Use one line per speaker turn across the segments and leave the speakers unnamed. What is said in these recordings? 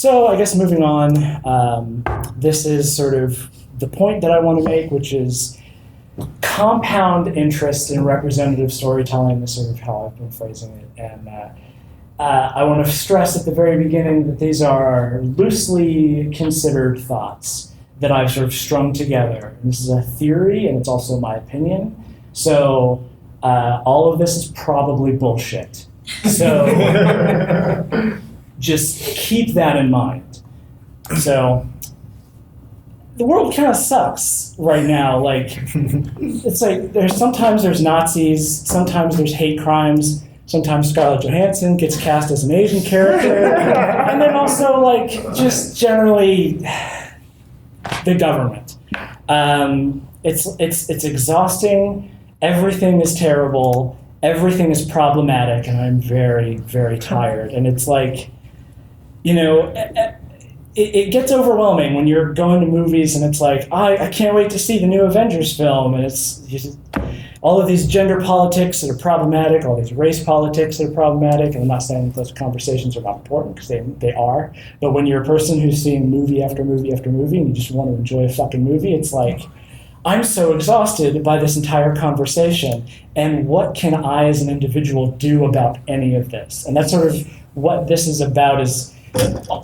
So I guess moving on, this is sort of the point that I want to make, which is compound interest in representative storytelling is sort of how I've been phrasing it. And I want to stress at the very beginning that these are loosely considered thoughts that I've sort of strung together. And this is a theory, and it's also my opinion. So all of this is probably bullshit. So just keep that in mind. So the world kind of sucks right now. Like, it's like sometimes there's Nazis, sometimes there's hate crimes, sometimes Scarlett Johansson gets cast as an Asian character, and then also like just generally the government. It's exhausting. Everything is terrible. Everything is problematic, and I'm very, very tired. And it's like, it gets overwhelming when you're going to movies and it's like, I can't wait to see the new Avengers film, and it's all of these gender politics that are problematic, all these race politics that are problematic, and I'm not saying that those conversations are not important, because they are, but when you're a person who's seeing movie after movie after movie and you just want to enjoy a fucking movie, it's like, I'm so exhausted by this entire conversation, and what can I as an individual do about any of this? And that's sort of what this is about, is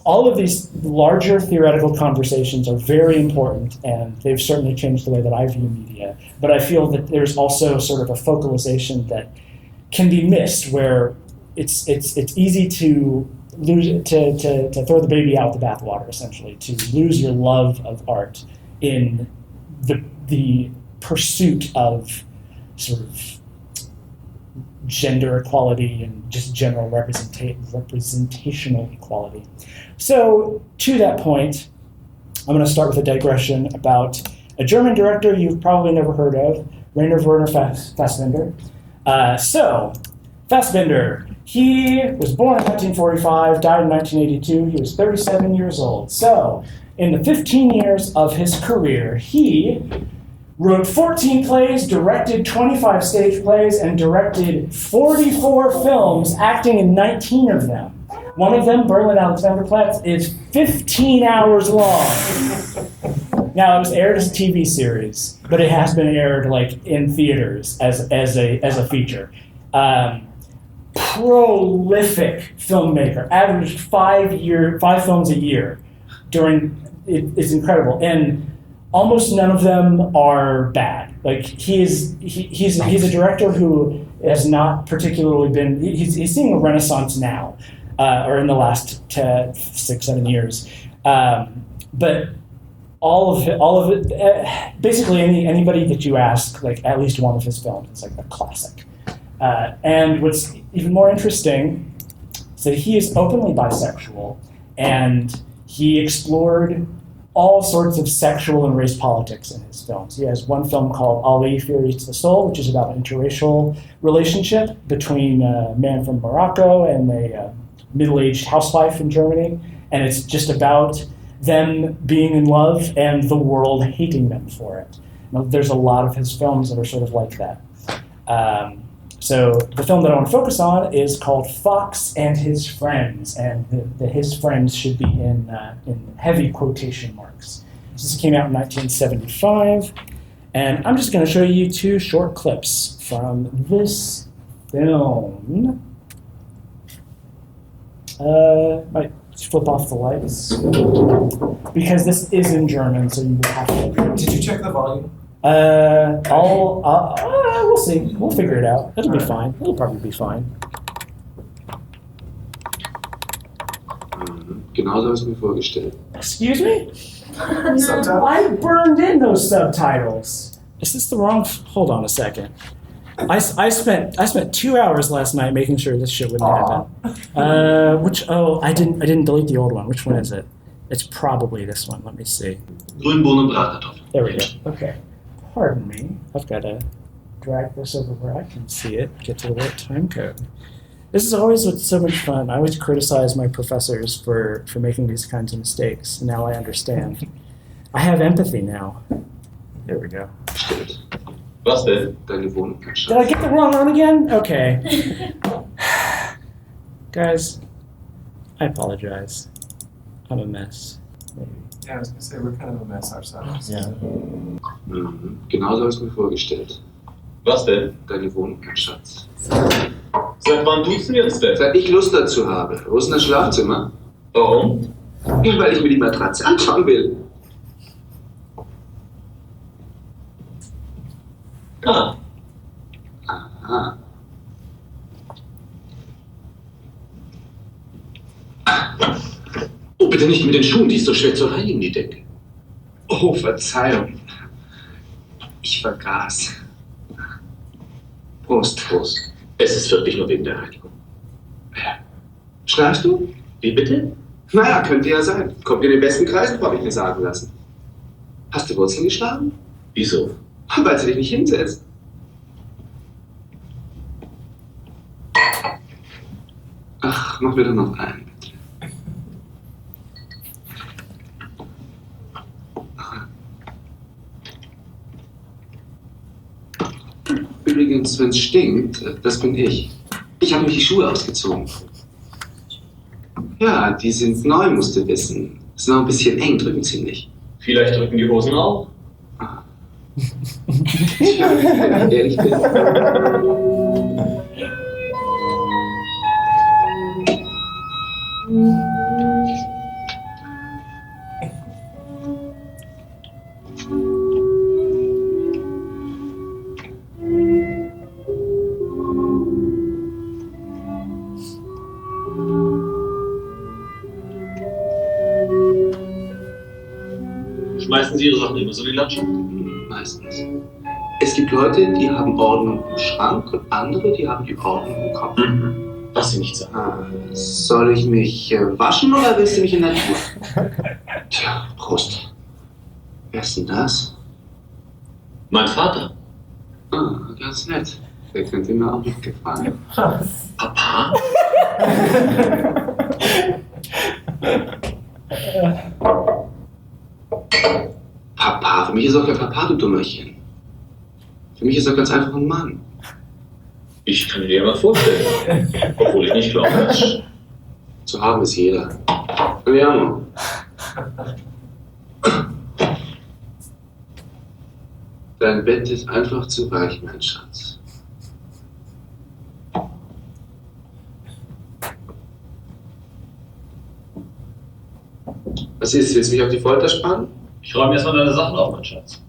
all of these larger theoretical conversations are very important, and they've certainly changed the way that I view media. But I feel that there's also sort of a focalization that can be missed, where it's easy to lose to throw the baby out with the bathwater, essentially, to lose your love of art in the pursuit of sort of gender equality and just general representational equality. So, to that point, I'm going to start with a digression about a German director you've probably never heard of, Rainer Werner Fassbinder. So, Fassbinder, he was born in 1945, died in 1982. He was 37 years old. So, in the 15 years of his career, he wrote 14 plays, directed 25 stage plays, and directed 44 films, acting in 19 of them. One of them, Berlin Alexanderplatz, is 15 hours long. Now, it was aired as a TV series, but it has been aired like in theaters as a feature. Prolific filmmaker, averaged 5 films a year. It's incredible, and almost none of them are bad. Like he's a director who has not particularly been. He's seeing a renaissance now, or in the last 6-7 years. But all of it, basically anybody that you ask, like at least one of his films, is like a classic. And what's even more interesting is that he is openly bisexual, and he explored all sorts of sexual and race politics in his films. He has one film called Ali, Fear Eats the Soul, which is about an interracial relationship between a man from Morocco and a middle-aged housewife in Germany. And it's just about them being in love and the world hating them for it. Now, there's a lot of his films that are sort of like that. So the film that I want to focus on is called Fox and His Friends, and the his friends should be in heavy quotation marks. This came out in 1975, and I'm just going to show you 2 short clips from this film. Might flip off the lights, because this is in German, so you will have to.
Did you check the volume?
We'll see. We'll figure it out. It'll be fine. It'll probably be fine.
Genau so habe ich mir vorgestellt.
Excuse me? I burned in those subtitles. Is this the wrong? Hold on a second. I spent 2 hours last night making sure this shit wouldn't happen. I didn't delete the old one. Which one is it? It's probably this one. Let me see.
Grünbohnen Bratkartoffeln.
There we go. Okay. Pardon me. I've got to drag this over where I can see it, get to the right time code. This is always what's so much fun. I always criticize my professors for making these kinds of mistakes. Now I understand. I have empathy now. There we go.
Was denn? Deine Wohnung.
Did I get the wrong one again? Okay. Guys, I apologize. kind of a mess. Maybe.
Yeah, I was gonna say we're kind of a mess ourselves.
Yeah.
Mhm. Genau so habe ich es mir vorgestellt.
Was denn?
Deine Wohnung, mein Schatz.
Seit wann tust du jetzt denn?
Seit ich Lust dazu habe. Wo ist denn das Schlafzimmer?
Warum?
Ja, weil ich mir die Matratze anschauen will.
Ah,
Aha. Oh, bitte nicht mit den Schuhen, die ist so schwer zu reinigen, die Decke.
Oh, Verzeihung. Ich vergaß.
Prost. Prost.
es ist wirklich nur wegen der Reinigung.
Schlafst du?
Wie bitte?
Naja, könnte ja sein. Kommt in den besten Kreisen, habe ich mir sagen lassen. Hast du Wurzeln geschlagen?
Wieso?
Weil sie dich nicht hinsetzt. Ach, mach mir doch noch einen, bitte. Übrigens, wenn es stinkt, das bin ich. Ich habe mich die Schuhe ausgezogen. Ja, die sind neu, musst du wissen. Ist noch ein bisschen eng, drücken ziemlich.
Vielleicht drücken die Hosen auch.
Tja, wenn ich ehrlich bin.
Schmeißen Sie Ihre Sachen immer so in die Landschaft?
Meistens. Es gibt Leute, die haben Ordnung im Schrank und andere, die haben die Ordnung im Kopf.
Was Sie nicht sagen.
Soll ich mich waschen oder willst du mich in der Tür? Tja, Prost. Wer ist denn das?
Mein Vater.
Ah, ganz nett. Der könnte mir auch nicht gefallen.
Papa?
Papa, für mich ist auch kein Papa, du Dummerchen. Für mich ist er ganz einfach ein Mann.
Ich kann dir mal vorstellen. Obwohl ich nicht glaube, dass...
Zu haben ist jeder. Andiamo. Dein Bett ist einfach zu weich, mein Schatz. Was ist? Willst du mich auf die Folter spannen?
Ich räume erstmal deine Sachen auf, mein Schatz.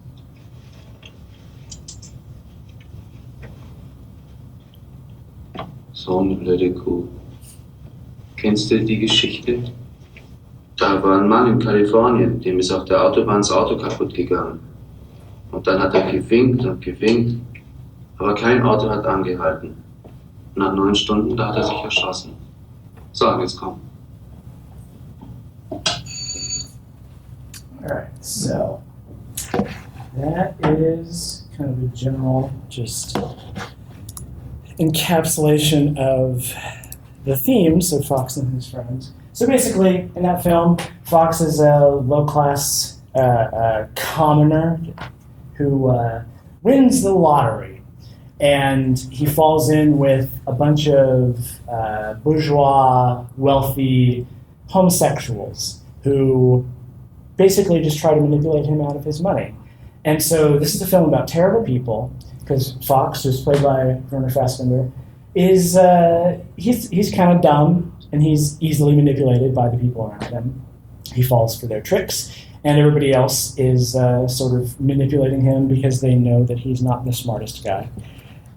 So eine blöde Kuh. Kennst du die Geschichte? Da war ein Mann in Kalifornien, dem ist auf der Autobahn das Auto kaputt gegangen. Und dann hat er gewinkt und gewinkt, aber kein Auto hat angehalten. Nach 9 Stunden, da hat er sich erschossen. So, jetzt komm.
Alright, so that is kind of a general just encapsulation of the themes of Fox and his friends. So basically, in that film, Fox is a low-class commoner who wins the lottery, and he falls in with a bunch of bourgeois, wealthy homosexuals who basically just try to manipulate him out of his money. And so this is a film about terrible people, because Fox, who's played by Werner Fassbinder, is he's kind of dumb, and he's easily manipulated by the people around him. He falls for their tricks, and everybody else is sort of manipulating him because they know that he's not the smartest guy.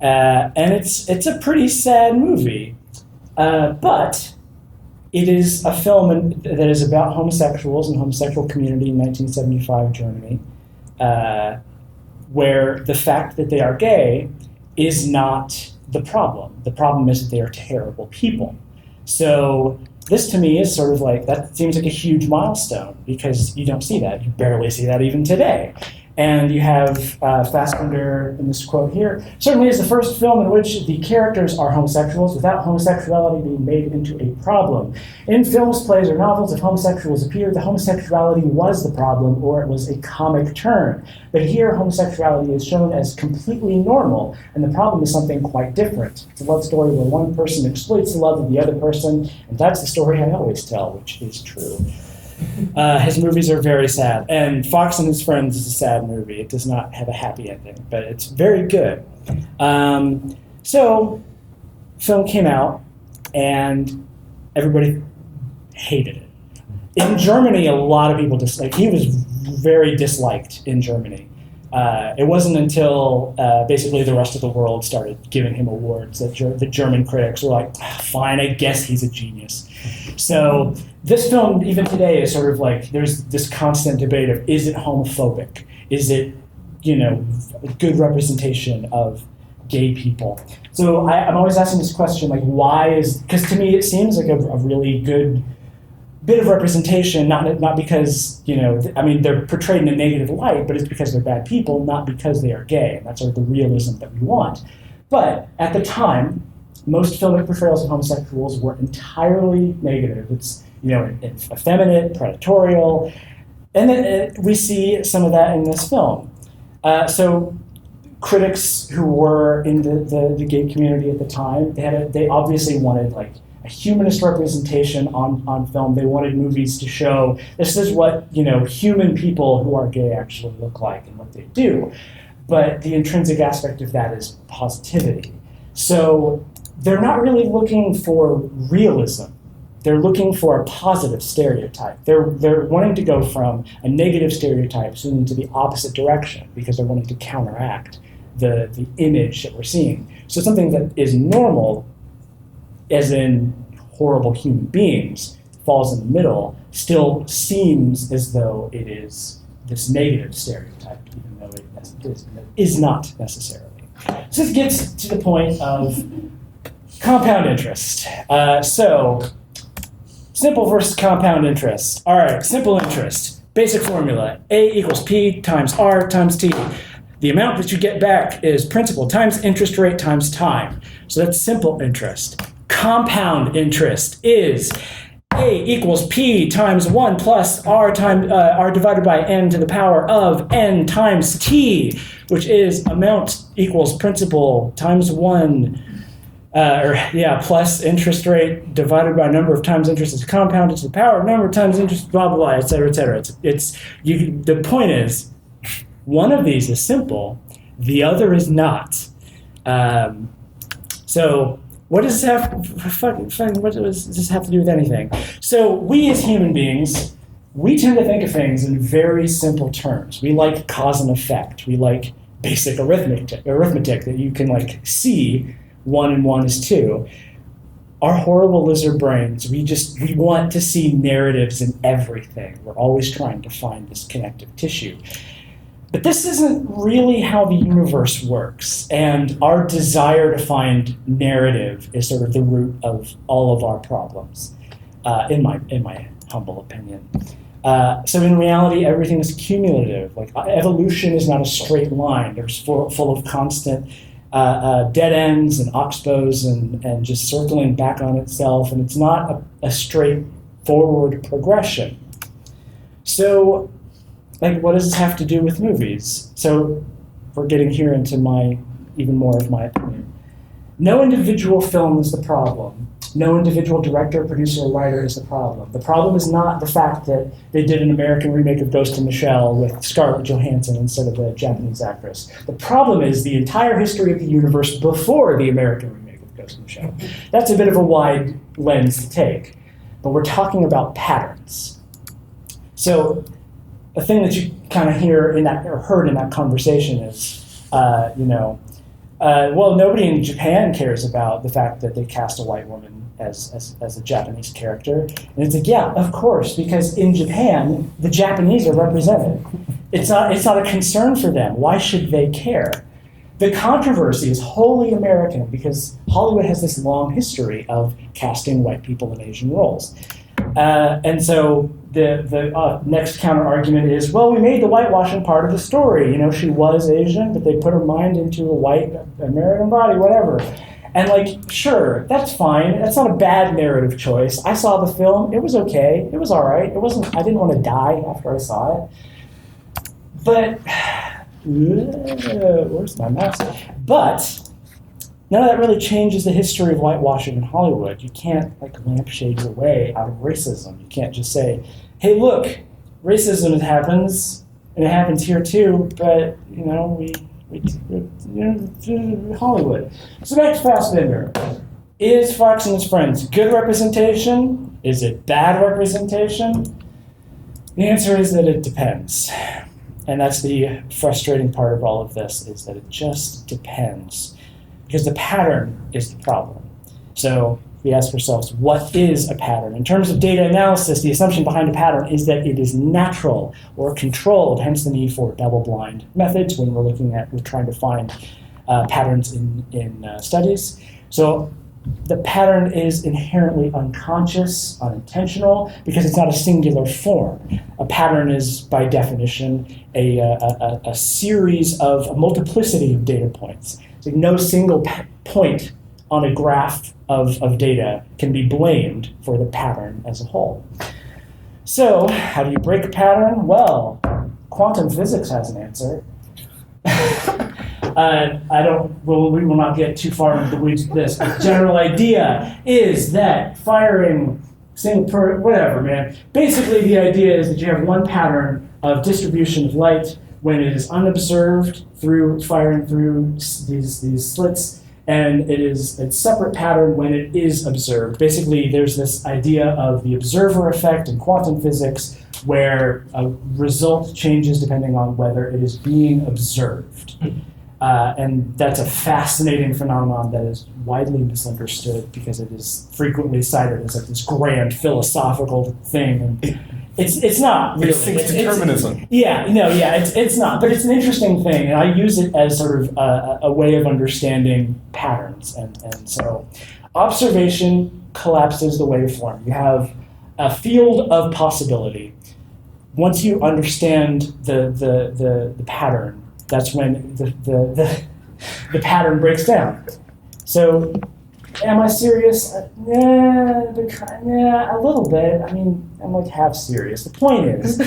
And it's a pretty sad movie, but it is a film that is about homosexuals and homosexual community in 1975 Germany, where the fact that they are gay is not the problem. The problem is that they are terrible people. So this to me is sort of like, that seems like a huge milestone because you don't see that. You barely see that even today. And you have Fassbinder in this quote here, certainly is the first film in which the characters are homosexuals without homosexuality being made into a problem. In films, plays, or novels, if homosexuals appeared, the homosexuality was the problem or it was a comic turn. But here, homosexuality is shown as completely normal, and the problem is something quite different. It's a love story where one person exploits the love of the other person, and that's the story I always tell, which is true. His movies are very sad. And Fox and His Friends is a sad movie. It does not have a happy ending, but it's very good. So, film came out, and everybody hated it. In Germany, a lot of people he was very disliked in Germany. It wasn't until basically the rest of the world started giving him awards that the German critics were like, fine, I guess he's a genius. So this film, even today, is sort of like, there's this constant debate of, is it homophobic? Is it, a good representation of gay people? So I'm always asking this question, like, because to me it seems like a really good bit of representation, not because, they're portrayed in a negative light, but it's because they're bad people, not because they are gay. And that's sort of the realism that we want. But at the time, most filmic portrayals of homosexuals were entirely negative. It's, effeminate, predatorial, and then we see some of that in this film. So critics who were in the gay community at the time, they obviously wanted like a humanist representation on film. They wanted movies to show this is what human people who are gay actually look like and what they do. But the intrinsic aspect of that is positivity. So they're not really looking for realism. They're looking for a positive stereotype. They're wanting to go from a negative stereotype into the opposite direction because they're wanting to counteract the image that we're seeing. So something that is normal, as in horrible human beings, falls in the middle, still seems as though it is this negative stereotype, even though it is not necessarily. So this gets to the point of compound interest. So simple versus compound interest. All right, simple interest. Basic formula, A equals P times R times T. The amount that you get back is principal times interest rate times time. So that's simple interest. Compound interest is A equals P times 1 plus R divided by N to the power of N times T, which is amount equals principal times 1, plus interest rate divided by number of times interest is compounded to the power of number of times interest, blah, blah, blah, et cetera, et cetera. The point is, one of these is simple, the other is not. So what does this have to do with anything? So we as human beings, we tend to think of things in very simple terms. We like cause and effect. We like basic arithmetic that you can see 1 and 1 is 2. Our horrible lizard brains, we want to see narratives in everything. We're always trying to find this connective tissue. But this isn't really how the universe works, and our desire to find narrative is sort of the root of all of our problems, in my humble opinion. So in reality, everything is cumulative. Like evolution is not a straight line. There's full of constant dead ends and oxbows and just circling back on itself, and it's not a straightforward progression. So, what does this have to do with movies? So we're getting here into even more of my opinion. No individual film is the problem. No individual director, producer, or writer is the problem. The problem is not the fact that they did an American remake of Ghost in the Shell with Scarlett Johansson instead of a Japanese actress. The problem is the entire history of the universe before the American remake of Ghost in the Shell. That's a bit of a wide lens to take, but we're talking about patterns. So a thing that you kind of heard in that conversation is, nobody in Japan cares about the fact that they cast a white woman as a Japanese character. And it's like, yeah, of course, because in Japan, the Japanese are represented. It's not a concern for them. Why should they care? The controversy is wholly American because Hollywood has this long history of casting white people in Asian roles. And so the next counter argument is, well, we made the whitewashing part of the story. She was Asian, but they put her mind into a white American body, whatever. And sure, that's fine. That's not a bad narrative choice. I saw the film. It was okay. It was all right. I didn't want to die after I saw it. But, where's my mouse? But none of that really changes the history of whitewashing in Hollywood. You can't lampshade your way out of racism. You can't just say, hey, look, racism happens, and it happens here too, but, Hollywood. So back to Fassbinder. Is Fox and his friends good representation? Is it bad representation? The answer is that it depends. And that's the frustrating part of all of this, is that it just depends. Because the pattern is the problem. So we ask ourselves, what is a pattern? In terms of data analysis, the assumption behind a pattern is that it is natural or controlled, hence the need for double-blind methods when we're trying to find patterns in studies. So the pattern is inherently unconscious, unintentional, because it's not a singular form. A pattern is, by definition, a series of a multiplicity of data points. So no single point on a graph of data can be blamed for the pattern as a whole. So how do you break a pattern? Well, quantum physics has an answer. We will not get too far into the weeds with this. The general idea is that firing whatever, man. Basically, the idea is that you have one pattern of distribution of light when it is unobserved through firing through these slits, and it's a separate pattern when it is observed. Basically, there's this idea of the observer effect in quantum physics, where a result changes depending on whether it is being observed. And that's a fascinating phenomenon that is widely misunderstood because it is frequently cited as like this grand philosophical thing. And it's not really.
It's determinism.
It's not. But it's an interesting thing, and I use it as sort of a way of understanding patterns. And so observation collapses the waveform. You have a field of possibility. Once you understand the pattern, that's when the pattern breaks down. So, am I serious? Yeah, a little bit. I mean, I'm like half serious. The point is,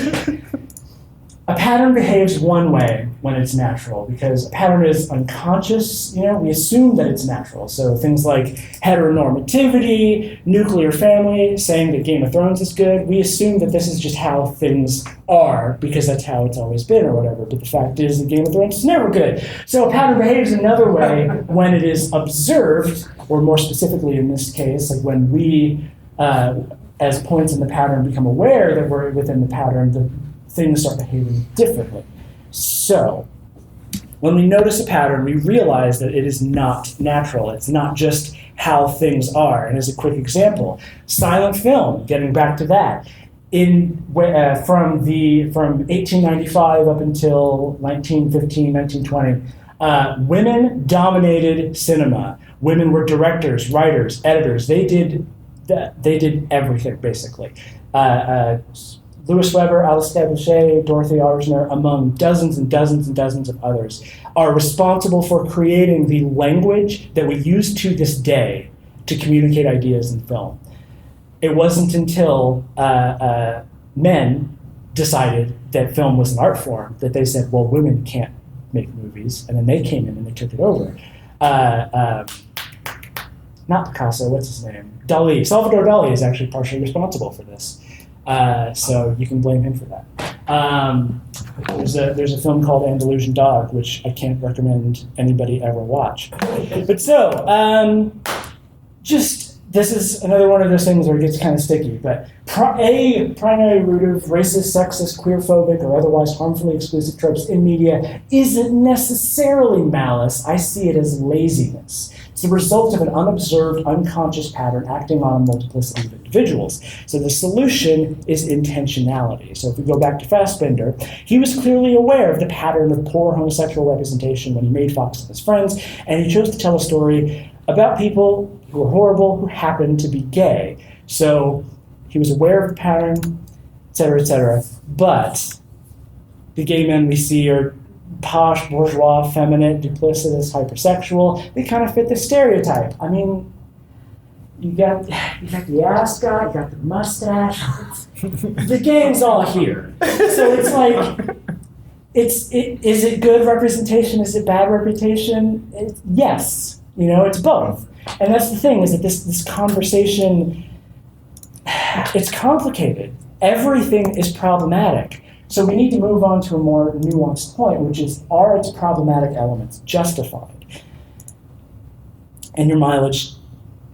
a pattern behaves one way when it's natural, because a pattern is unconscious. We assume that it's natural. So things like heteronormativity, nuclear family, saying that Game of Thrones is good, we assume that this is just how things are because that's how it's always been or whatever. But the fact is that Game of Thrones is never good. So a pattern behaves another way when it is observed, or more specifically in this case, like when we, as points in the pattern, become aware that we're within the pattern, the things start behaving differently. So, when we notice a pattern, we realize that it is not natural. It's not just how things are. And as a quick example, silent film, getting back to that, from 1895 up until 1915, 1920, women dominated cinema. Women were directors, writers, editors. They did everything, basically. Louis Weber, Alistair Boucher, Dorothy Arzner, among dozens and dozens and dozens of others, are responsible for creating the language that we use to this day to communicate ideas in film. It wasn't until men decided that film was an art form that they said, well, women can't make movies, and then they came in and they took it over. Not Picasso, what's his name? Dali. Salvador Dali is actually partially responsible for this. So you can blame him for that. There's a film called Andalusian Dog, which I can't recommend anybody ever watch. But so, this is another one of those things where it gets kind of sticky. But a primary root of racist, sexist, queerphobic, or otherwise harmfully exclusive tropes in media isn't necessarily malice. I see it as laziness. It's the result of an unobserved, unconscious pattern acting on a multiplicity of individuals. So the solution is intentionality. So if we go back to Fassbinder, he was clearly aware of the pattern of poor homosexual representation when he made Fox and his friends, and he chose to tell a story about people who were horrible, who happened to be gay. So he was aware of the pattern, et cetera, but the gay men we see are posh, bourgeois, feminine, duplicitous, hypersexual. They kind of fit the stereotype. I mean, you got the ass guy, you got the mustache. The gang's all here. So it's like, is it good representation? Is it bad representation? Yes. It's both. And that's the thing, is that this conversation, it's complicated. everything is problematic. So we need to move on to a more nuanced point, which is, are its problematic elements justified? And your mileage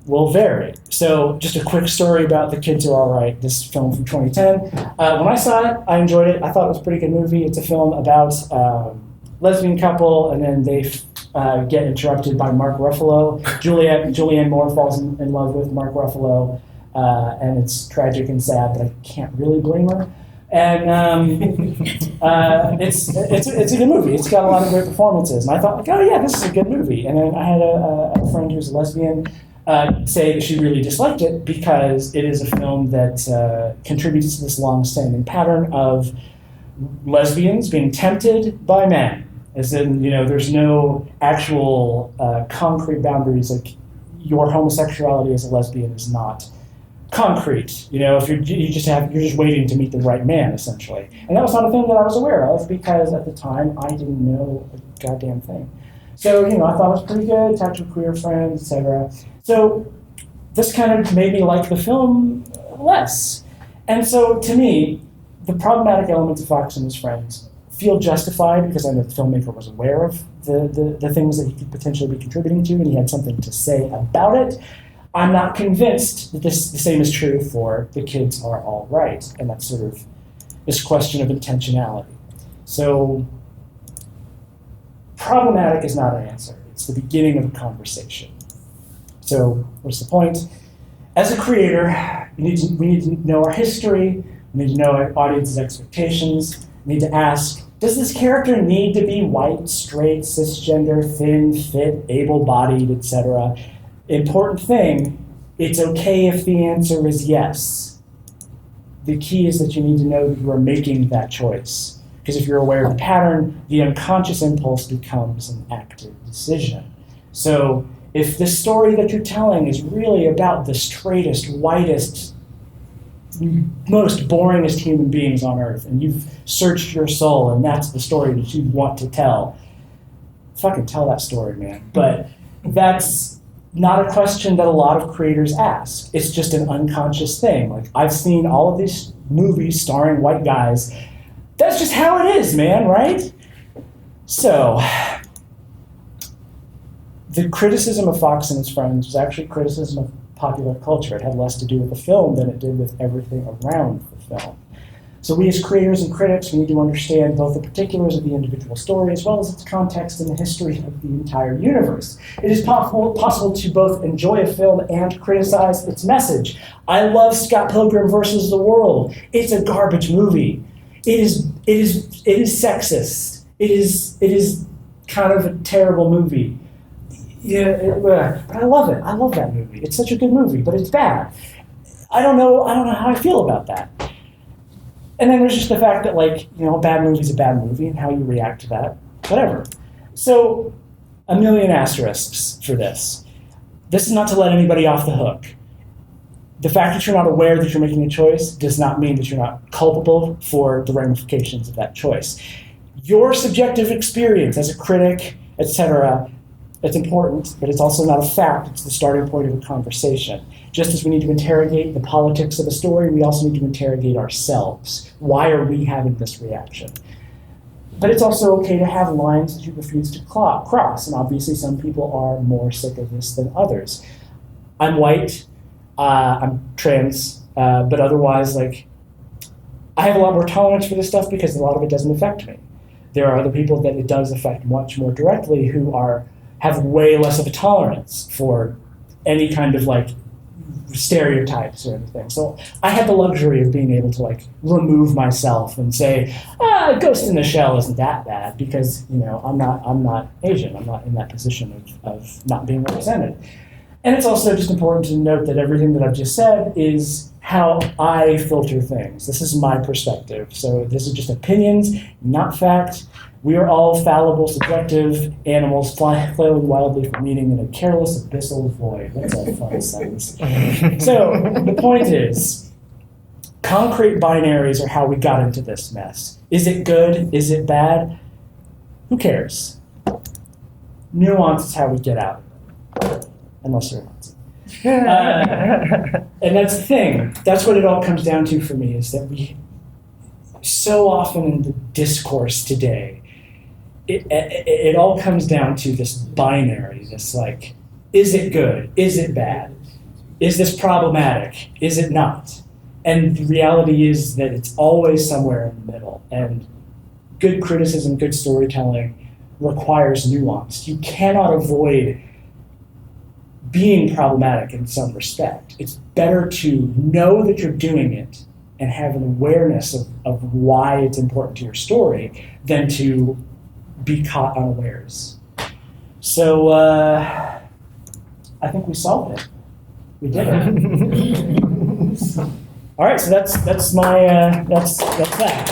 will vary. So just a quick story about The Kids Are Alright, this film from 2010. When I saw it, I enjoyed it. I thought it was a pretty good movie. It's a film about lesbian couple, and then they get interrupted by Mark Ruffalo. Julianne Moore falls in love with Mark Ruffalo, and it's tragic and sad, but I can't really blame her. And it's a good movie. It's got a lot of great performances. And I thought, like, oh yeah, this is a good movie. And then I had a friend who's a lesbian say that she really disliked it because it is a film that contributes to this long-standing pattern of lesbians being tempted by men. As in, there's no actual concrete boundaries. Like, your homosexuality as a lesbian is not concrete. If you're just waiting to meet the right man, essentially. And that was not a thing that I was aware of because at the time I didn't know a goddamn thing. So, I thought it was pretty good, talked to queer friends, etc. So this kind of made me like the film less. And so to me, the problematic elements of Fox and his friends feel justified because I know the filmmaker was aware of the things that he could potentially be contributing to, and he had something to say about it. I'm not convinced that the same is true for The Kids Are All Right, and that's sort of this question of intentionality. So problematic is not an answer. It's the beginning of a conversation. So what's the point? As a creator, we need to know our history, we need to know our audience's expectations, we need to ask, does this character need to be white, straight, cisgender, thin, fit, able-bodied, etc.? Important thing, it's okay if the answer is yes. The key is that you need to know that you are making that choice. Because if you're aware of the pattern, the unconscious impulse becomes an active decision. So if the story that you're telling is really about the straightest, whitest, most boringest human beings on earth, and you've searched your soul and that's the story that you want to tell, fucking tell that story, man. But that's not a question that a lot of creators ask. It's just an unconscious thing. Like, I've seen all of these movies starring white guys. That's just how it is, man, right? So, the criticism of Fox and his friends was actually criticism of popular culture. It had less to do with the film than it did with everything around the film. So we as creators and critics, we need to understand both the particulars of the individual story as well as its context and the history of the entire universe. It is possible to both enjoy a film and criticize its message. I love Scott Pilgrim versus the World. It's a garbage movie. It is sexist. It is kind of a terrible movie. Yeah, but I love it. I love that movie. It's such a good movie, but it's bad. I don't know how I feel about that. And then there's just the fact that, like, a bad movie's a bad movie and how you react to that, whatever. So, a million asterisks for this. This is not to let anybody off the hook. The fact that you're not aware that you're making a choice does not mean that you're not culpable for the ramifications of that choice. Your subjective experience as a critic, etc., it's important, but it's also not a fact. It's the starting point of a conversation. Just as we need to interrogate the politics of a story, we also need to interrogate ourselves. Why are we having this reaction? But it's also okay to have lines that you refuse to cross, and obviously some people are more sick of this than others. I'm white, I'm trans, but otherwise, like, I have a lot more tolerance for this stuff because a lot of it doesn't affect me. There are other people that it does affect much more directly who have way less of a tolerance for any kind of, like, stereotypes or anything. So I had the luxury of being able to, like, remove myself and say, Ghost in the Shell isn't that bad because, I'm not Asian. I'm not in that position of not being represented. And it's also just important to note that everything that I've just said is how I filter things. This is my perspective. So this is just opinions, not fact. We are all fallible, subjective animals flailing wildly for meaning in a careless, abyssal void. That's a fun sentence. So the point is, concrete binaries are how we got into this mess. Is it good? Is it bad? Who cares? Nuance is how we get out of it. Unless you're Nazi. And that's the thing. That's what it all comes down to for me, is that we so often in the discourse today, it all comes down to this binary, this like, is it good? Is it bad? Is this problematic? Is it not? And the reality is that it's always somewhere in the middle. And good criticism, good storytelling requires nuance. You cannot avoid being problematic in some respect. It's better to know that you're doing it and have an awareness of why it's important to your story than to be caught unawares. So I think we solved it. We did it. All right, so that's my that's that.